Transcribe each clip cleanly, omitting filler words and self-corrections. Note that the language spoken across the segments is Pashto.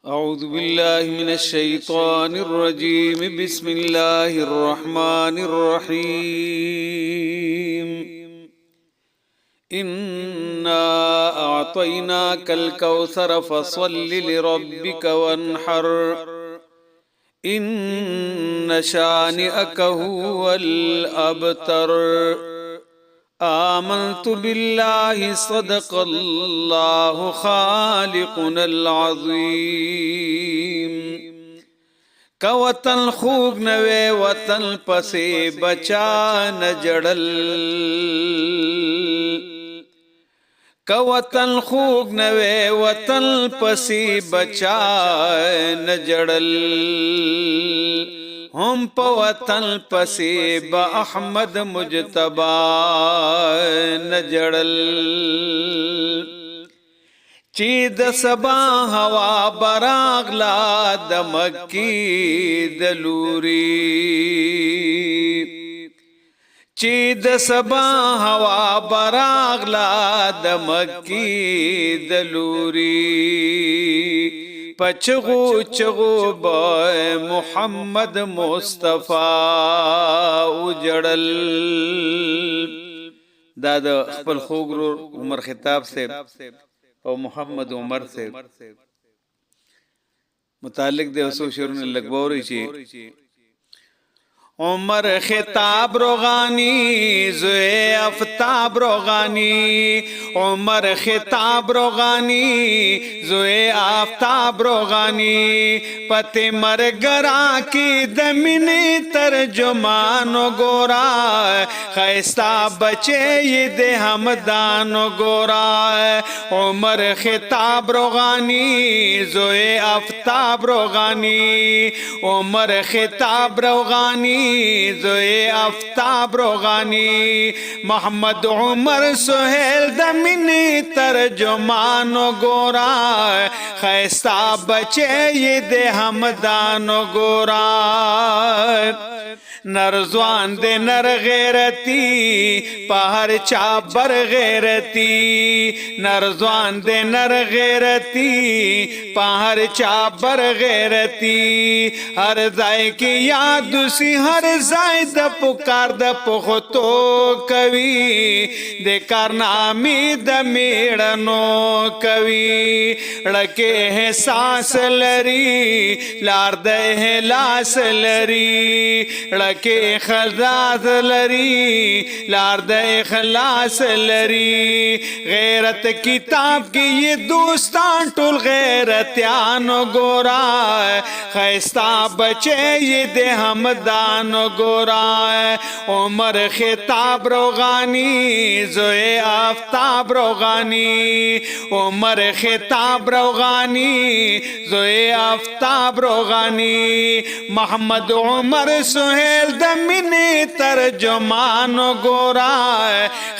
أعوذ بالله من الشيطان الرجيم بسم الله الرحمن الرحيم إنا أعطيناك الكوثر فصل لربك وانحر إن شانئك هو الأبتر آمنت بالله صدق الله خالقنا العظيم کا وطن خوب نوے وطن پسے بچا نجڑل کا وطن خوب نوے وطن پسے بچا نجڑل هم په وطن پسې با احمد مجتبا نجړل چې د سبا هوا براغلا د مکی د لوري چې د سبا هوا براغلا د مکی د لوري پچغو چغو بای محمد مصطفی اجڑل دا خپل خوګرو عمر خطاب سے او محمد عمر سے متعلق دے وسو شیرون لګبوري چی عمر خطاب روغانی زوی افتاب روغانی عمر خطاب روغانی زوی آفتاب روغانی پتے مرگرا کی دمینی ترجمانو گورا خیستا بچے یہ دے ہمدانو گورا عمر خطاب روغانی زوی آفتاب روغانی عمر خطاب روغانی زوی آفتاب روغانی محمد عمر سہیل دمینی ترجمانو گورا خیستا بچے یہ دے ہمدانو گورا نرزوان دے نر غیرتی پہر چابر غیرتی نرزوان دے نر غیرتی پہر چابر غیرتی ہر زائے کی یاد اسی ہر زائے دا پکار دا پختو کوي دے کارنامی دا میڑنو کوي لکے احساس لری لار دے لاس لری لکے اخلاص لری لار دے اخلاص لری غیرت کتاب کی یہ دوستان ٹول غیرتیانو گورا خیستا بچے یہ دے ہمدانو گورا عمر خطاب روغانی زوی آفتاب روغانی عمر خطاب روغانی زوی آفتاب روغانی محمد عمر سہیل دمینی ترجمانو گورا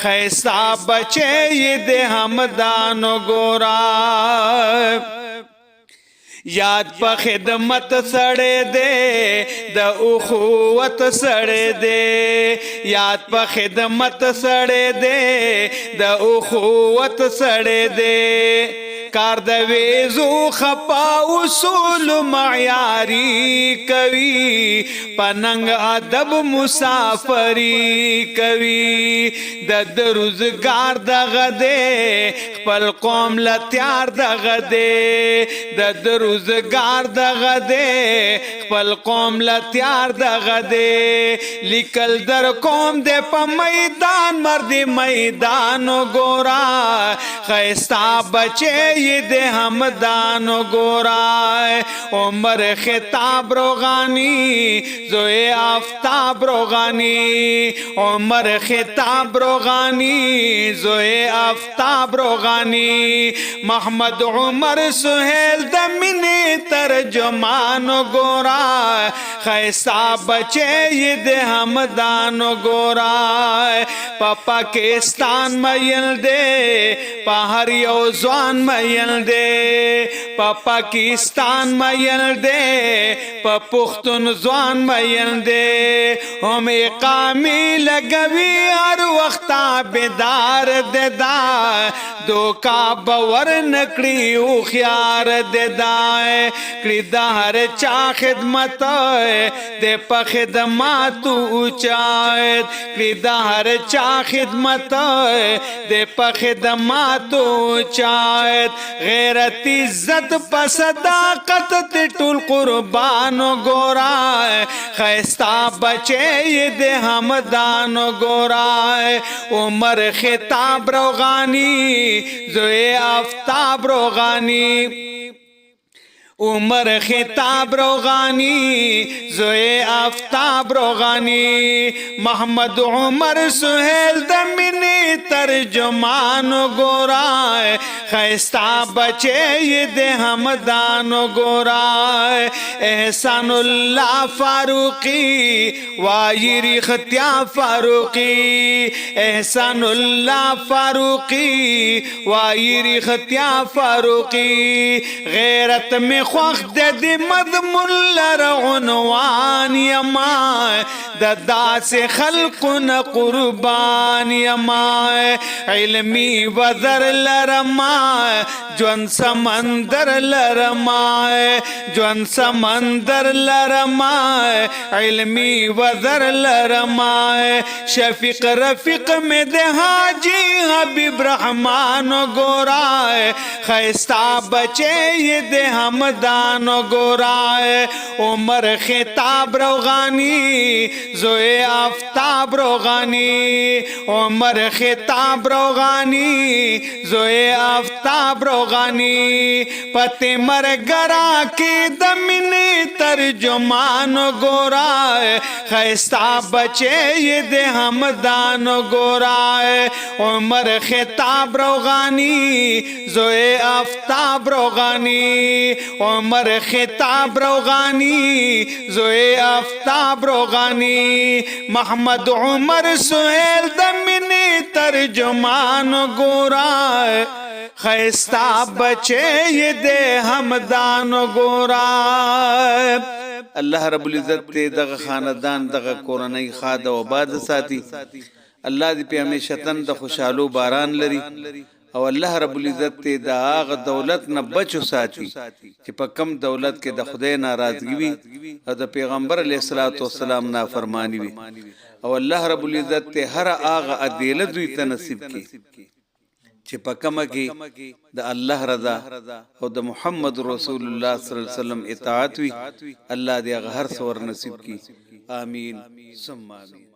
خیستا بچے یہ دے ہمدانو گورا یاد پا خدمت سڑے دے دا اخوت سڑے دے یاد پا خدمت سڑے دے دا اخوت سڑے دے کار د ویزو خپا اصول معیاری کوي پننګ ادب مسافری کوي د روزګار د غده خپل قوم لتیار د غده د روزګار د غده خپل قوم لتیار د غده لیکل در قوم د په میدان مرد میدان ګورا خیستا بچے یہ دے ہمدانو گورا عمر خطاب روغانی زوی آفتاب روغانی عمر خطاب روغانی زوی آفتاب روغانی محمد عمر سہیل دمینی ترجمانو گورا خیستا بچے یہ دے ہمدانو گورا پا پاکستان میل دے پا ہر یو زوان میل دے په پاکستان مین دے په پختون ځوان مین دے هم اقامی لګوي هر وخت بیدار دے دا دوکا باور نکړي او خيار دے دا کړي د هر چا خدمت دے په خدمات اوچات کړي د هر چا خدمت دے په خدمات اوچات غیرت عزت په صداقت ټول قربان ګورا خيستا بچي دے همدان ګورا عمر خطاب روغانی زوی آفتاب روغانی عمر خطاب روغانی زوی آفتاب روغانی محمد عمر سہیل دمینی ترجمان گورائے خیستا بچے دے ہمدان گورائے احسان اللہ فاروقی وائری ختیا فاروقی احسان اللہ فاروقی وائری ختیا فاروقی غیرت میں خوخ دی مضمون لر عنوان یما دا سے خلقن قربان یما علمی وزر لرما جون سمندر لرما جون سمندر لرما علمی وزر لرما شفیق رفیق میں دے حاجی حبیب رحمان گورائے خیستا بچے دے حمدان گورائے عمر خطاب روغانی زوی آفتاب روغانی عمر خطاب روغانی زوی آفتاب روغانی پتے مرگرا کی دمینی ترجمان گورائے خیستا بچے دے حمدان گورائے عمر خطاب روغانی زوی آفتاب روغانی عمر خطاب روغانی زوی آفتاب روغانی محمد عمر سہیل دمینی ترجمان گورائے خیستا بچے دے ہمدان گورائے اللہ رب العزت تے دغه خاندان دغه کورنۍ خاده و باد ساتي الله دې په همیشتن د خوشحالو باران لري او الله رب العزت ته د هغه دولت نه بچو ساتي چې په کم دولت کې د خدای ناراضگی وي او د پیغمبر علیه الصلاۃ والسلام نافرمانی وي او الله رب العزت ته هر هغه عدالت دوی ته نصیب کړي چې په کومه کې د الله رضا او د محمد رسول الله صلی الله علیه وسلم اطاعت وي الله دې هغه هر څور نصیب کړي آمین ثم آمین